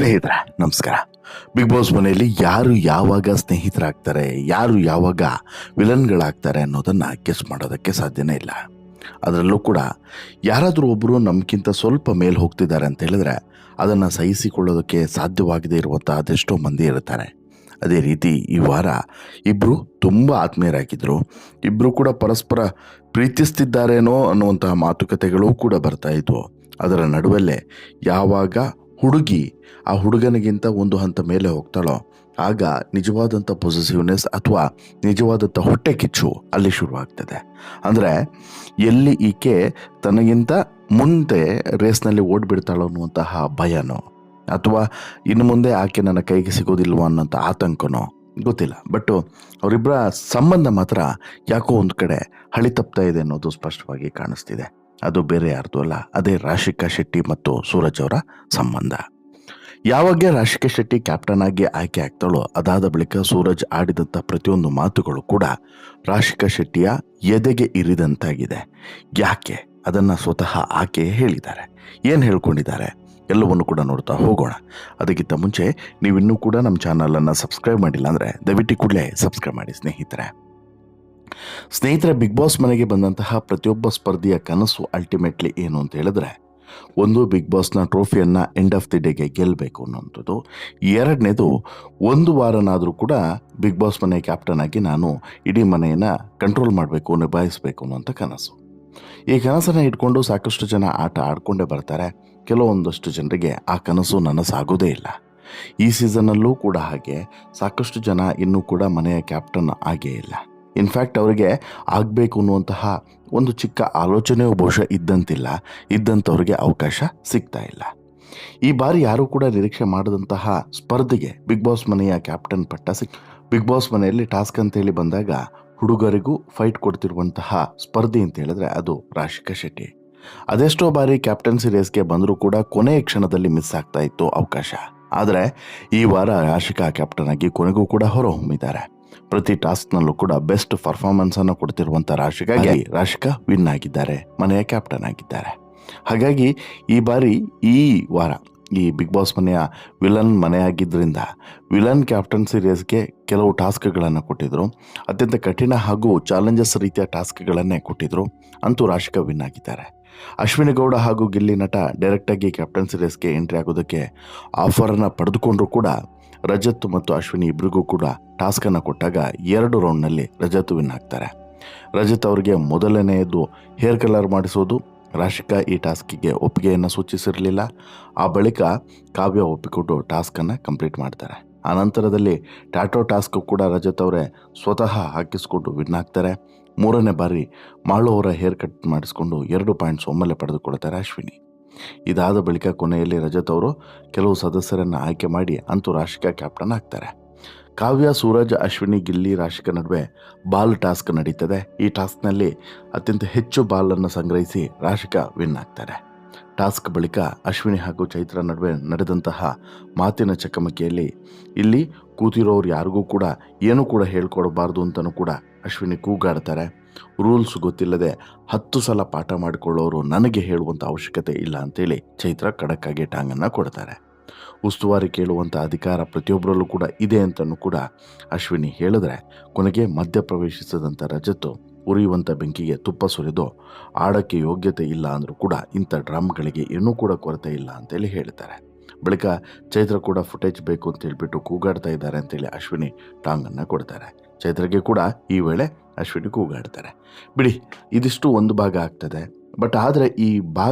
ಸ್ನೇಹಿತರೆ ನಮಸ್ಕಾರ. Big boss ಮನೆಯಲ್ಲಿ ಯಾರು ಯಾವಾಗ ಸ್ನೇಹಿತರಾಗ್ತಾರೆ, ಯಾರು ಯಾವಾಗ ವಿಲನ್ಗಳಾಗ್ತಾರೆ ಅನ್ನೋದನ್ನು ಗೆಸ್ ಮಾಡೋದಕ್ಕೆ ಸಾಧ್ಯನೇ ಇಲ್ಲ. ಅದರಲ್ಲೂ ಕೂಡ ಯಾರಾದರೂ ಒಬ್ಬರು ನಮಗಿಂತ ಸ್ವಲ್ಪ ಮೇಲೆ ಹೋಗ್ತಿದ್ದಾರೆ ಅಂತ ಹೇಳಿದ್ರೆ ಅದನ್ನು ಸಹಿಸಿಕೊಳ್ಳೋದಕ್ಕೆ ಸಾಧ್ಯವಾಗದೇ ಇರುವಂಥ ಅದೆಷ್ಟೋ ಮಂದಿ ಇರ್ತಾರೆ. ಅದೇ ರೀತಿ ಈ ವಾರ ಇಬ್ಬರು ತುಂಬ ಆತ್ಮೀಯರಾಗಿದ್ದರು. ಇಬ್ಬರು ಕೂಡ ಪರಸ್ಪರ ಪ್ರೀತಿಸ್ತಿದ್ದಾರೇನೋ ಅನ್ನುವಂತಹ ಮಾತುಕತೆಗಳು ಕೂಡ ಬರ್ತಾ ಇದ್ವು. ಅದರ ನಡುವಲ್ಲೇ ಯಾವಾಗ ಹುಡುಗಿ ಆ ಹುಡುಗನಿಗಿಂತ ಒಂದು ಹಂತ ಮೇಲೆ ಹೋಗ್ತಾಳೋ ಆಗ ನಿಜವಾದಂಥ ಪೊಸೆಸಿವ್ನೆಸ್ ಅಥವಾ ನಿಜವಾದಂಥ ಹೊಟ್ಟೆ ಕಿಚ್ಚು ಅಲ್ಲಿ ಶುರುವಾಗ್ತದೆ. ಅಂದರೆ ಎಲ್ಲಿ ಈಕೆ ತನಗಿಂತ ಮುಂದೆ ರೇಸ್ನಲ್ಲಿ ಓಡಿಬಿಡ್ತಾಳೋ ಅನ್ನುವಂತಹ ಭಯನೋ ಅಥವಾ ಇನ್ನು ಮುಂದೆ ಆಕೆ ನನ್ನ ಕೈಗೆ ಸಿಗೋದಿಲ್ವೋ ಅನ್ನೋಂಥ ಆತಂಕನೋ ಗೊತ್ತಿಲ್ಲ. ಬಟ್ ಅವರಿಬ್ಬರ ಸಂಬಂಧ ಮಾತ್ರ ಯಾಕೋ ಒಂದು ಕಡೆ ಹಳಿ ತಪ್ತಾ ಇದೆ ಅನ್ನೋದು ಸ್ಪಷ್ಟವಾಗಿ ಕಾಣಿಸ್ತಿದೆ. ಅದು ಬೇರೆ ಯಾರ್ದು ಅಲ್ಲ, ಅದೇ ರಾಶಿಕಾ ಶೆಟ್ಟಿ ಮತ್ತು ಸೂರಜ್ ಅವರ ಸಂಬಂಧ. ಯಾವಾಗ ರಾಶಿಕಾ ಶೆಟ್ಟಿ ಕ್ಯಾಪ್ಟನ್ ಆಗಿ ಆಯ್ಕೆ ಆಗ್ತಾಳೋ ಅದಾದ ಬಳಿಕ ಸೂರಜ್ ಆಡಿದಂಥ ಪ್ರತಿಯೊಂದು ಮಾತುಗಳು ಕೂಡ ರಾಶಿಕಾ ಶೆಟ್ಟಿಯ ಎದೆಗೆ ಇರಿದಂತಾಗಿದೆ. ಯಾಕೆ ಅದನ್ನು ಸ್ವತಃ ಆಕೆ ಹೇಳಿದ್ದಾರೆ. ಏನು ಹೇಳ್ಕೊಂಡಿದ್ದಾರೆ ಎಲ್ಲವನ್ನು ಕೂಡ ನೋಡ್ತಾ ಹೋಗೋಣ. ಅದಕ್ಕಿಂತ ಮುಂಚೆ ನೀವಿನ್ನೂ ಕೂಡ ನಮ್ಮ ಚಾನಲನ್ನು ಸಬ್ಸ್ಕ್ರೈಬ್ ಮಾಡಿಲ್ಲ ಅಂದರೆ ದಯವಿಟ್ಟು ಕೂಡಲೇ ಸಬ್ಸ್ಕ್ರೈಬ್ ಮಾಡಿ ಸ್ನೇಹಿತರೆ. ಬಿಗ್ ಬಾಸ್ ಮನೆಗೆ ಬಂದಂತಹ ಪ್ರತಿಯೊಬ್ಬ ಸ್ಪರ್ಧಿಯ ಕನಸು ಅಲ್ಟಿಮೇಟ್ಲಿ ಏನು ಅಂತ ಹೇಳಿದ್ರೆ, ಒಂದು ಬಿಗ್ ಬಾಸ್ನ ಟ್ರೋಫಿಯನ್ನು ಎಂಡ್ ಆಫ್ ದಿ ಡೇಗೆ ಗೆಲ್ಲಬೇಕು ಅನ್ನೋಂಥದ್ದು. ಎರಡನೇದು, ಒಂದು ವಾರನಾದರೂ ಕೂಡ ಬಿಗ್ ಬಾಸ್ ಮನೆ ಕ್ಯಾಪ್ಟನ್ ಆಗಿ ನಾನು ಇಡೀ ಮನೆಯನ್ನು ಕಂಟ್ರೋಲ್ ಮಾಡಬೇಕು, ನಿಭಾಯಿಸಬೇಕು ಅನ್ನೋಂಥ ಕನಸು. ಈ ಕನಸನ್ನು ಇಟ್ಕೊಂಡು ಸಾಕಷ್ಟು ಜನ ಆಟ ಆಡ್ಕೊಂಡೇ ಬರ್ತಾರೆ. ಕೆಲವೊಂದಷ್ಟು ಜನರಿಗೆ ಆ ಕನಸು ನನಸಾಗೋದೇ ಇಲ್ಲ. ಈ ಸೀಸನ್ನಲ್ಲೂ ಕೂಡ ಹಾಗೆ ಸಾಕಷ್ಟು ಜನ ಇನ್ನೂ ಕೂಡ ಮನೆಯ ಕ್ಯಾಪ್ಟನ್ ಆಗೇ ಇಲ್ಲ. ಇನ್ಫ್ಯಾಕ್ಟ್ ಅವರಿಗೆ ಆಗಬೇಕು ಅನ್ನುವಂತಹ ಒಂದು ಚಿಕ್ಕ ಆಲೋಚನೆಯೂ ಬಹುಶಃ ಇದ್ದಂಥವ್ರಿಗೆ ಅವಕಾಶ ಸಿಗ್ತಾ ಇಲ್ಲ. ಈ ಬಾರಿ ಯಾರೂ ಕೂಡ ನಿರೀಕ್ಷೆ ಮಾಡದಂತಹ ಸ್ಪರ್ಧೆಗೆ ಬಿಗ್ ಬಾಸ್ ಮನೆಯ ಕ್ಯಾಪ್ಟನ್ ಪಟ್ಟ ಬಿಗ್ ಬಾಸ್ ಮನೆಯಲ್ಲಿ ಟಾಸ್ಕ್ ಅಂತೇಳಿ ಬಂದಾಗ ಹುಡುಗರಿಗೂ ಫೈಟ್ ಕೊಡ್ತಿರುವಂತಹ ಸ್ಪರ್ಧೆ ಅಂತ ಹೇಳಿದ್ರೆ ಅದು ರಾಶಿಕಾ ಶೆಟ್ಟಿ. ಅದೆಷ್ಟೋ ಬಾರಿ ಕ್ಯಾಪ್ಟನ್ಸಿ ರೇಸ್ಗೆ ಬಂದರೂ ಕೂಡ ಕೊನೆಯ ಕ್ಷಣದಲ್ಲಿ ಮಿಸ್ ಆಗ್ತಾ ಇತ್ತು ಅವಕಾಶ. ಆದರೆ ಈ ವಾರ ರಾಶಿಕಾ ಕ್ಯಾಪ್ಟನ್ ಆಗಿ ಕೊನೆಗೂ ಕೂಡ ಹೊರಹೊಮ್ಮಿದ್ದಾರೆ. ಪ್ರತಿ ಟಾಸ್ಕ್ನಲ್ಲೂ ಕೂಡ ಬೆಸ್ಟ್ ಪರ್ಫಾರ್ಮೆನ್ಸನ್ನು ಕೊಡ್ತಿರುವಂಥ ರಾಶಿಕಾ ವಿನ್ ಆಗಿದ್ದಾರೆ, ಮನೆಯ ಕ್ಯಾಪ್ಟನ್ ಆಗಿದ್ದಾರೆ. ಹಾಗಾಗಿ ಈ ಬಾರಿ ಈ ವಾರ ಈ ಬಿಗ್ ಬಾಸ್ ಮನೆಯ ವಿಲನ್ ಮನೆಯಾಗಿದ್ದರಿಂದ ವಿಲನ್ ಕ್ಯಾಪ್ಟನ್ಸಿ ರೇಸ್ಗೆ ಕೆಲವು ಟಾಸ್ಕ್ಗಳನ್ನು ಕೊಟ್ಟಿದ್ದರು. ಅತ್ಯಂತ ಕಠಿಣ ಹಾಗೂ ಚಾಲೆಂಜಸ್ ರೀತಿಯ ಟಾಸ್ಕ್ಗಳನ್ನೇ ಕೊಟ್ಟಿದ್ದರು. ಅಂತೂ ರಾಶಿಕಾ ವಿನ್ ಆಗಿದ್ದಾರೆ. ಅಶ್ವಿನಿ ಗೌಡ ಹಾಗೂ ಗಿಲ್ಲಿ ನಟ ಡೈರೆಕ್ಟಾಗಿ ಕ್ಯಾಪ್ಟನ್ಸಿ ರೇಸ್ಗೆ ಎಂಟ್ರಿ ಆಗೋದಕ್ಕೆ ಆಫರನ್ನು ಪಡೆದುಕೊಂಡ್ರೂ ಕೂಡ ರಜತ್ ಮತ್ತು ಅಶ್ವಿನಿ ಇಬ್ಬರಿಗೂ ಕೂಡ ಟಾಸ್ಕನ್ನು ಕೊಟ್ಟಾಗ 2 ರೌಂಡ್ನಲ್ಲಿ ರಜತ್ ವಿನ್ ಆಗ್ತಾರೆ. ರಜತ್ ಅವರಿಗೆ ಮೊದಲನೆಯದು ಹೇರ್ ಕಲರ್ ಮಾಡಿಸೋದು. ರಾಶಿಕಾ ಈ ಟಾಸ್ಕಿಗೆ ಒಪ್ಪಿಗೆಯನ್ನು ಸೂಚಿಸಿರಲಿಲ್ಲ. ಆ ಬಳಿಕ ಕಾವ್ಯ ಒಪ್ಪಿಕೊಂಡು ಟಾಸ್ಕನ್ನು ಕಂಪ್ಲೀಟ್ ಮಾಡ್ತಾರೆ. ಆ ನಂತರದಲ್ಲಿ ಟ್ಯಾಟೋ ಟಾಸ್ಕ್ ಕೂಡ ರಜತ್ ಅವರೇ ಸ್ವತಃ ಹಾಕಿಸ್ಕೊಂಡು ವಿನ್ ಆಗ್ತಾರೆ. 3ನೇ ಬಾರಿ ಮಾಳು ಅವರ ಹೇರ್ ಕಟ್ ಮಾಡಿಸ್ಕೊಂಡು 2 ಪಾಯಿಂಟ್ಸ್ ಒಮ್ಮೆಲೆ ಪಡೆದುಕೊಳ್ತಾರೆ ಅಶ್ವಿನಿ. ಇದಾದ ಬಳಿಕ ಕೊನೆಯಲ್ಲಿ ರಜತ್ ಅವರು ಕೆಲವು ಸದಸ್ಯರನ್ನು ಆಯ್ಕೆ ಮಾಡಿ ಅಂತೂ ರಾಶಿಕಾ ಕ್ಯಾಪ್ಟನ್ ಆಗ್ತಾರೆ. ಕಾವ್ಯ, ಸೂರಜ್, ಅಶ್ವಿನಿ, ಗಿಲ್ಲಿ, ರಾಶಿಕಾ ನಡುವೆ ಬಾಲ್ ಟಾಸ್ಕ್ ನಡೀತದೆ. ಈ ಟಾಸ್ಕ್ನಲ್ಲಿ ಅತ್ಯಂತ ಹೆಚ್ಚು ಬಾಲನ್ನು ಸಂಗ್ರಹಿಸಿ ರಾಶಿಕಾ ವಿನ್ ಆಗ್ತಾರೆ. ಟಾಸ್ಕ್ ಬಳಿಕ ಅಶ್ವಿನಿ ಹಾಗೂ ಚೈತ್ರ ನಡುವೆ ನಡೆದಂತಹ ಮಾತಿನ ಚಕಮಕಿಯಲ್ಲಿ ಇಲ್ಲಿ ಕೂತಿರೋರು ಯಾರಿಗೂ ಕೂಡ ಏನೂ ಕೂಡ ಹೇಳ್ಕೊಡಬಾರ್ದು ಅಂತಲೂ ಕೂಡ ಅಶ್ವಿನಿ ಕೂಗಾಡ್ತಾರೆ. ರೂಲ್ಸ್ ಗೊತ್ತಿಲ್ಲದೆ 10 ಸಲ ಪಾಠ ಮಾಡಿಕೊಳ್ಳೋರು ನನಗೆ ಹೇಳುವಂಥ ಅವಶ್ಯಕತೆ ಇಲ್ಲ ಅಂತೇಳಿ ಚೈತ್ರ ಖಡಕ್ಕಾಗಿ ಟಾಂಗನ್ನು ಕೊಡ್ತಾರೆ. ಉಸ್ತುವಾರಿ ಕೇಳುವಂಥ ಅಧಿಕಾರ ಪ್ರತಿಯೊಬ್ಬರಲ್ಲೂ ಕೂಡ ಇದೆ ಅಂತಲೂ ಕೂಡ ಅಶ್ವಿನಿ ಹೇಳಿದ್ರೆ, ಕೊನೆಗೆ ಮಧ್ಯಪ್ರವೇಶಿಸಿದಂಥ ರಜತ್ ಉರಿಯುವಂಥ ಬೆಂಕಿಗೆ ತುಪ್ಪ ಸುರಿದು ಆಡೋಕ್ಕೆ ಯೋಗ್ಯತೆ ಇಲ್ಲ ಅಂದರೂ ಕೂಡ ಇಂಥ ಡ್ರಾಮ್ಗಳಿಗೆ ಏನೂ ಕೂಡ ಕೊರತೆ ಇಲ್ಲ ಅಂತೇಳಿ ಹೇಳ್ತಾರೆ. ಬಳಿಕ ಚೈತ್ರ ಕೂಡ ಫುಟೇಜ್ ಬೇಕು ಅಂತ ಹೇಳ್ಬಿಟ್ಟು ಕೂಗಾಡ್ತಾ ಇದ್ದಾರೆ ಅಂತೇಳಿ ಅಶ್ವಿನಿ ಟಾಂಗನ್ನು ಕೊಡ್ತಾರೆ. ಚೈತ್ರಗೆ ಕೂಡ ಈ ವೇಳೆ ಅಶ್ವಿನಿ ಕೂಗಾಡ್ತಾರೆ. ಬಿಡಿ, ಇದಿಷ್ಟು ಒಂದು ಭಾಗ ಆಗ್ತದೆ. ಬಟ್ ಆದರೆ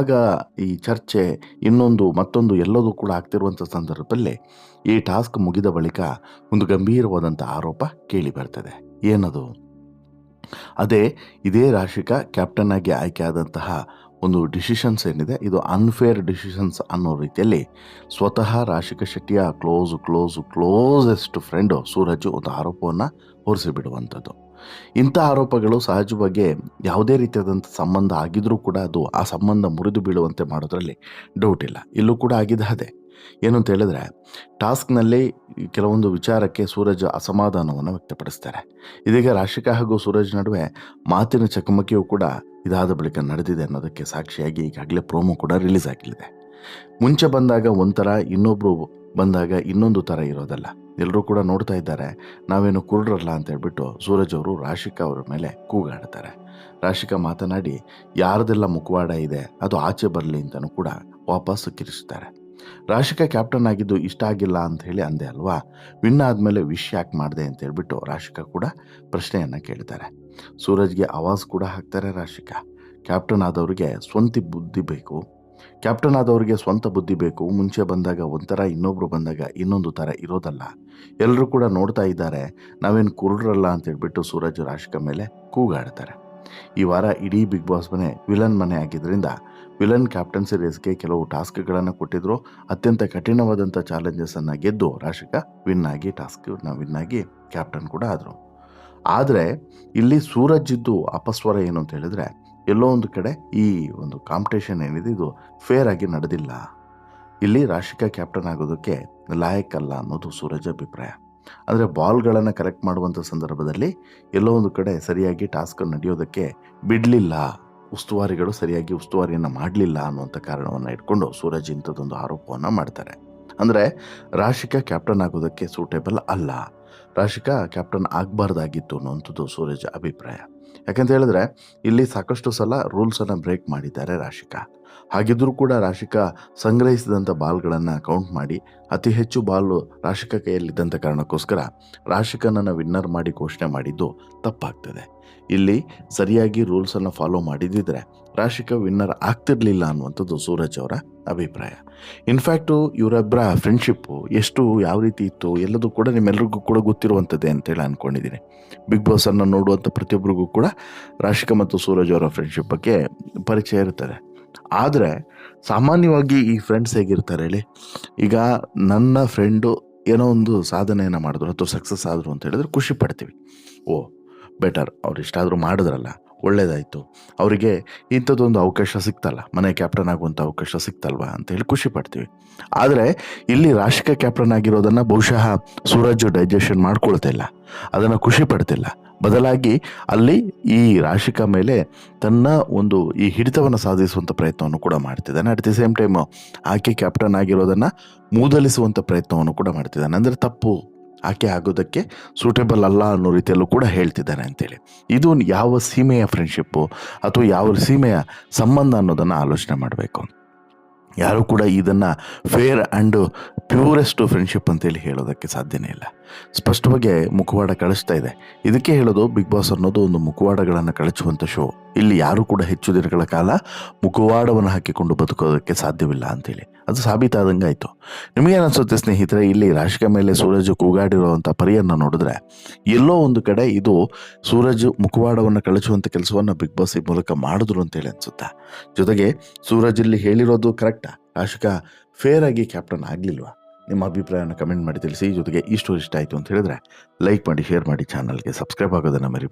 ಈ ಚರ್ಚೆ ಮತ್ತೊಂದು ಎಲ್ಲದೂ ಕೂಡ ಆಗ್ತಿರುವಂಥ ಸಂದರ್ಭದಲ್ಲಿ ಈ ಟಾಸ್ಕ್ ಮುಗಿದ ಬಳಿಕ ಒಂದು ಗಂಭೀರವಾದಂಥ ಆರೋಪ ಕೇಳಿ ಬರ್ತದೆ. ಏನದು? ಅದೇ ಇದೇ ರಾಶಿಕಾ ಕ್ಯಾಪ್ಟನ್ ಆಗಿ ಆಯ್ಕೆ ಆದಂತಹ ಒಂದು ಡಿಸಿಷನ್ಸ್ ಏನಿದೆ, ಇದು ಅನ್ಫೇರ್ ಡಿಸಿಷನ್ಸ್ ಅನ್ನೋ ರೀತಿಯಲ್ಲಿ ಸ್ವತಃ ರಾಶಿಕಾ ಶೆಟ್ಟಿಯ ಕ್ಲೋಸೆಸ್ಟ್ ಫ್ರೆಂಡು ಸೂರಜ್ ಒಂದು ಆರೋಪವನ್ನು ಹೊರಿಸಿಬಿಡುವಂಥದ್ದು. ಇಂಥ ಆರೋಪಗಳು ಸಹಜವಾಗಿ ಯಾವುದೇ ರೀತಿಯಾದಂಥ ಸಂಬಂಧ ಆಗಿದ್ರೂ ಕೂಡ ಅದು ಆ ಸಂಬಂಧ ಮುರಿದು ಬೀಳುವಂತೆ ಮಾಡೋದ್ರಲ್ಲಿ ಡೌಟ್ ಇಲ್ಲ. ಇಲ್ಲೂ ಕೂಡ ಆಗಿದ್ದ ಅದೇ. ಏನು ಅಂತ ಹೇಳಿದ್ರೆ, ಟಾಸ್ಕ್ನಲ್ಲಿ ಕೆಲವೊಂದು ವಿಚಾರಕ್ಕೆ ಸೂರಜ್ ಅಸಮಾಧಾನವನ್ನು ವ್ಯಕ್ತಪಡಿಸ್ತಾರೆ. ಇದೀಗ ರಾಶಿಕಾ ಹಾಗೂ ಸೂರಜ್ ನಡುವೆ ಮಾತಿನ ಚಕಮಕಿಯೂ ಕೂಡ ಇದಾದ ಬಳಿಕ ನಡೆದಿದೆ ಅನ್ನೋದಕ್ಕೆ ಸಾಕ್ಷಿಯಾಗಿ ಈಗಾಗಲೇ ಪ್ರೋಮೋ ಕೂಡ ರಿಲೀಸ್ ಆಗಲಿದೆ. ಮುಂಚೆ ಬಂದಾಗ ಒಂಥರ, ಇನ್ನೊಬ್ಬರು ಬಂದಾಗ ಇನ್ನೊಂದು ಥರ ಇರೋದಲ್ಲ. ಎಲ್ಲರೂ ಕೂಡ ನೋಡ್ತಾ ಇದ್ದಾರೆ, ನಾವೇನು ಕುರುಡ್ರಲ್ಲ ಅಂತ ಹೇಳ್ಬಿಟ್ಟು ಸೂರಜ್ ಅವರು ರಾಶಿಕಾ ಅವರ ಮೇಲೆ ಕೂಗಾಡ್ತಾರೆ. ರಾಶಿಕಾ ಮಾತನಾಡಿ ಯಾರದೆಲ್ಲ ಮುಖವಾಡ ಇದೆ ಅದು ಆಚೆ ಬರಲಿ ಅಂತಲೂ ಕೂಡ ವಾಪಸ್ ಕಿರಿಸ್ತಾರೆ. ರಾಶಿಕಾ ಕ್ಯಾಪ್ಟನ್ ಆಗಿದ್ದು ಇಷ್ಟ ಆಗಿಲ್ಲ ಅಂತ ಹೇಳಿ ಅಂದೆ ಅಲ್ವಾ, ವಿನ್ ಆದಮೇಲೆ ವಿಶ್ ಯಾಕೆ ಮಾಡಿದೆ ಅಂತ ಹೇಳ್ಬಿಟ್ಟು ರಾಶಿಕಾ ಕೂಡ ಪ್ರಶ್ನೆಯನ್ನು ಕೇಳ್ತಾರೆ. ಸೂರಜ್ಗೆ ಆವಾಜ್ ಕೂಡ ಹಾಕ್ತಾರೆ ರಾಶಿಕಾ. ಕ್ಯಾಪ್ಟನ್ ಆದವ್ರಿಗೆ ಸ್ವಂತ ಬುದ್ಧಿ ಬೇಕು, ಕ್ಯಾಪ್ಟನ್ ಆದವ್ರಿಗೆ ಸ್ವಂತ ಬುದ್ಧಿ ಬೇಕು. ಮುಂಚೆ ಬಂದಾಗ ಒಂಥರ, ಇನ್ನೊಬ್ರು ಬಂದಾಗ ಇನ್ನೊಂದು ಥರ ಇರೋದಲ್ಲ. ಎಲ್ಲರೂ ಕೂಡ ನೋಡ್ತಾ ಇದ್ದಾರೆ, ನಾವೇನು ಕುರುಡ್ರಲ್ಲ ಅಂತ ಹೇಳ್ಬಿಟ್ಟು ಸೂರಜ್ ರಾಶಿಕಾ ಮೇಲೆ ಕೂಗಾಡ್ತಾರೆ. ಈ ವಾರ ಇಡೀ ಬಿಗ್ ಬಾಸ್ ಮನೆ ವಿಲನ್ ಮನೆ ಆಗಿದ್ದರಿಂದ ವಿಲನ್ ಕ್ಯಾಪ್ಟನ್ಸಿ ರೇಸ್ಗೆ ಕೆಲವು ಟಾಸ್ಕ್ಗಳನ್ನು ಕೊಟ್ಟಿದ್ರು. ಅತ್ಯಂತ ಕಠಿಣವಾದಂಥ ಚಾಲೆಂಜಸನ್ನು ಗೆದ್ದು ರಾಶಿಕಾ ವಿನ್ ಆಗಿ ಕ್ಯಾಪ್ಟನ್ ಕೂಡ ಆದರು. ಆದರೆ ಇಲ್ಲಿ ಸೂರಜ್ಜಿದ್ದು ಅಪಸ್ವರ ಏನು ಅಂತ ಹೇಳಿದ್ರೆ, ಎಲ್ಲೋ ಒಂದು ಕಡೆ ಈ ಒಂದು ಕಾಂಪಿಟೇಷನ್ ಏನಿದೆ ಇದು ಫೇರ್ ಆಗಿ ನಡೆದಿಲ್ಲ. ಇಲ್ಲಿ ರಾಶಿಕಾ ಕ್ಯಾಪ್ಟನ್ ಆಗೋದಕ್ಕೆ ಲಾಯಕ್ಕಲ್ಲ ಅನ್ನೋದು ಸೂರಜ್ ಅಭಿಪ್ರಾಯ. ಅಂದರೆ ಬಾಲ್ಗಳನ್ನು ಕರೆಕ್ಟ್ ಮಾಡುವಂಥ ಸಂದರ್ಭದಲ್ಲಿ ಎಲ್ಲೋ ಒಂದು ಕಡೆ ಸರಿಯಾಗಿ ಟಾಸ್ಕ್ ನಡೆಯೋದಕ್ಕೆ ಬಿಡಲಿಲ್ಲ, ಉಸ್ತುವಾರಿಗಳು ಸರಿಯಾಗಿ ಉಸ್ತುವಾರಿಯನ್ನು ಮಾಡಲಿಲ್ಲ ಅನ್ನುವಂಥ ಕಾರಣವನ್ನು ಇಟ್ಕೊಂಡು ಸೂರಜ್ ಇಂಥದ್ದೊಂದು ಆರೋಪವನ್ನು ಮಾಡ್ತಾರೆ. ಅಂದರೆ ರಾಶಿಕಾ ಕ್ಯಾಪ್ಟನ್ ಆಗೋದಕ್ಕೆ ಸೂಟೇಬಲ್ ಅಲ್ಲ, ರಾಶಿಕಾ ಕ್ಯಾಪ್ಟನ್ ಆಗಬಾರ್ದಾಗಿತ್ತು ಅನ್ನುವಂಥದ್ದು ಸೂರಜ್ ಅಭಿಪ್ರಾಯ. ಯಾಕಂತ ಹೇಳಿದ್ರೆ ಇಲ್ಲಿ ಸಾಕಷ್ಟು ಸಲ ರೂಲ್ಸನ್ನು ಬ್ರೇಕ್ ಮಾಡಿದ್ದಾರೆ ರಾಶಿಕಾ. ಹಾಗಿದ್ದರೂ ಕೂಡ ರಾಶಿಕಾ ಸಂಗ್ರಹಿಸಿದಂಥ ಬಾಲ್ಗಳನ್ನು ಕೌಂಟ್ ಮಾಡಿ ಅತಿ ಹೆಚ್ಚು ಬಾಲು ರಾಶಿಕಾ ಕೈಯಲ್ಲಿದ್ದಂಥ ಕಾರಣಕ್ಕೋಸ್ಕರ ರಾಶಿಕಾನನ್ನು ವಿನ್ನರ್ ಮಾಡಿ ಘೋಷಣೆ ಮಾಡಿದ್ದು ತಪ್ಪಾಗ್ತದೆ. ಇಲ್ಲಿ ಸರಿಯಾಗಿ ರೂಲ್ಸನ್ನು ಫಾಲೋ ಮಾಡಿದ್ದಿದ್ರೆ ರಾಶಿಕಾ ವಿನ್ನರ್ ಆಗ್ತಿರ್ಲಿಲ್ಲ ಅನ್ನುವಂಥದ್ದು ಸೂರಜ್ ಅವರ ಅಭಿಪ್ರಾಯ. ಇನ್ಫ್ಯಾಕ್ಟು ಇವರೊಬ್ಬರ ಫ್ರೆಂಡ್ಶಿಪ್ಪು ಎಷ್ಟು ಯಾವ ರೀತಿ ಇತ್ತು ಎಲ್ಲದೂ ಕೂಡ ನಿಮ್ಮೆಲ್ಲರಿಗೂ ಕೂಡ ಗೊತ್ತಿರುವಂಥದ್ದೇ ಅಂತೇಳಿ ಅಂದ್ಕೊಂಡಿದ್ದೀನಿ. ಬಿಗ್ ಬಾಸನ್ನು ನೋಡುವಂಥ ಪ್ರತಿಯೊಬ್ಬರಿಗೂ ಕೂಡ ರಾಶಿಕಾ ಮತ್ತು ಸೂರಜ್ ಅವರ ಫ್ರೆಂಡ್ಶಿಪ್ ಬಗ್ಗೆ ಪರಿಚಯ ಇರ್ತದೆ. ಆದರೆ ಸಾಮಾನ್ಯವಾಗಿ ಈ ಫ್ರೆಂಡ್ಸ್ ಹೇಗಿರ್ತಾರೆ ಹೇಳಿ, ಈಗ ನನ್ನ ಫ್ರೆಂಡು ಏನೋ ಒಂದು ಸಾಧನೆಯನ್ನು ಮಾಡಿದ್ರು ಅಥವಾ ಸಕ್ಸಸ್ ಆದರು ಅಂತ ಹೇಳಿದ್ರೆ ಖುಷಿ ಪಡ್ತೀವಿ. ಓ ಬೆಟರ್, ಅವ್ರು ಇಷ್ಟಾದರೂ ಮಾಡಿದ್ರಲ್ಲ, ಒಳ್ಳೇದಾಯಿತು, ಅವರಿಗೆ ಇಂಥದ್ದೊಂದು ಅವಕಾಶ ಸಿಕ್ತಲ್ಲ, ಮನೆ ಕ್ಯಾಪ್ಟನ್ ಆಗುವಂಥ ಅವಕಾಶ ಸಿಕ್ತಲ್ವಾ ಅಂತ ಹೇಳಿ ಖುಷಿ ಪಡ್ತೀವಿ. ಆದರೆ ಇಲ್ಲಿ ರಾಶಿಕಾ ಕ್ಯಾಪ್ಟನ್ ಆಗಿರೋದನ್ನು ಬಹುಶಃ ಸೂರಜ್ ಡೈಜೆಷನ್ ಮಾಡ್ಕೊಳ್ತಾ ಇಲ್ಲ, ಅದನ್ನು ಖುಷಿ ಪಡ್ತಿಲ್ಲ. ಬದಲಾಗಿ ಅಲ್ಲಿ ಈ ರಾಶಿಕಾ ಮೇಲೆ ತನ್ನ ಒಂದು ಈ ಹಿಡಿತವನ್ನು ಸಾಧಿಸುವಂಥ ಪ್ರಯತ್ನವನ್ನು ಕೂಡ ಮಾಡ್ತಿದ್ದಾನೆ. ಅಟ್ ದಿ ಸೇಮ್ ಟೈಮ್ ಆಕೆ ಕ್ಯಾಪ್ಟನ್ ಆಗಿರೋದನ್ನು ಮೂದಲಿಸುವಂಥ ಪ್ರಯತ್ನವನ್ನು ಕೂಡ ಮಾಡ್ತಿದ್ದಾನೆ. ಅಂದರೆ ತಪ್ಪು, ಆಕೆ ಆಗೋದಕ್ಕೆ ಸೂಟೇಬಲ್ ಅಲ್ಲ ಅನ್ನೋ ರೀತಿಯಲ್ಲೂ ಕೂಡ ಹೇಳ್ತಿದ್ದಾನೆ ಅಂತೇಳಿ. ಇದು ಯಾವ ಸೀಮೆಯ ಫ್ರೆಂಡ್ಶಿಪ್ಪು ಅಥವಾ ಯಾವ ಸೀಮೆಯ ಸಂಬಂಧ ಅನ್ನೋದನ್ನು ಆಲೋಚನೆ ಮಾಡಬೇಕು. ಯಾರೂ ಕೂಡ ಇದನ್ನು ಫೇರ್ ಆ್ಯಂಡ್ ಪ್ಯೂರೆಸ್ಟ್ ಫ್ರೆಂಡ್ಶಿಪ್ ಅಂತೇಳಿ ಹೇಳೋದಕ್ಕೆ ಸಾಧ್ಯನೇ ಇಲ್ಲ. ಸ್ಪಷ್ಟವಾಗಿ ಮುಖವಾಡ ಕಳಿಸ್ತಾ ಇದೆ. ಇದಕ್ಕೆ ಹೇಳೋದು ಬಿಗ್ ಬಾಸ್ ಅನ್ನೋದು ಒಂದು ಮುಖವಾಡಗಳನ್ನು ಕಳಚುವಂಥ ಶೋ. ಇಲ್ಲಿ ಯಾರೂ ಕೂಡ ಹೆಚ್ಚು ದಿನಗಳ ಕಾಲ ಮುಖವಾಡವನ್ನು ಹಾಕಿಕೊಂಡು ಬದುಕೋದಕ್ಕೆ ಸಾಧ್ಯವಿಲ್ಲ ಅಂತೇಳಿ ಅದು ಸಾಬೀತಾದಂಗೆ ಆಯಿತು. ನಿಮಗೇನು ಅನಿಸುತ್ತೆ ಸ್ನೇಹಿತರೆ, ಇಲ್ಲಿ ರಾಶಿಕಾ ಮೇಲೆ ಸೂರಜ್ ಕೂಗಾಡಿರುವಂಥ ಪರಿಯನ್ನು ನೋಡಿದ್ರೆ ಎಲ್ಲೋ ಒಂದು ಕಡೆ ಇದು ಸೂರಜ್ ಮುಖವಾಡವನ್ನು ಕಳಚುವಂಥ ಕೆಲಸವನ್ನು ಬಿಗ್ ಬಾಸ್ ಈ ಮೂಲಕ ಮಾಡಿದ್ರು ಅಂತೇಳಿ ಅನಿಸುತ್ತಾ? ಜೊತೆಗೆ ಸೂರಜ್ ಇಲ್ಲಿ ಹೇಳಿರೋದು ಕರೆಕ್ಟಾ? ರಾಶಿಕಾ ಫೇರ್ ಆಗಿ ಕ್ಯಾಪ್ಟನ್ ಆಗಲಿಲ್ವಾ? ನಿಮ್ಮ ಅಭಿಪ್ರಾಯವನ್ನು ಕಮೆಂಟ್ ಮಾಡಿ ತಿಳಿಸಿ. ಜೊತೆಗೆ ಈ ಸ್ಟೋರಿ ಇಷ್ಟ ಆಯಿತು ಅಂತ ಹೇಳಿದ್ರೆ ಲೈಕ್ ಮಾಡಿ, ಶೇರ್ ಮಾಡಿ, ಚಾನಲ್ಗೆ ಸಬ್ಸ್ಕ್ರೈಬ್ ಆಗೋದನ್ನು ಮರಿ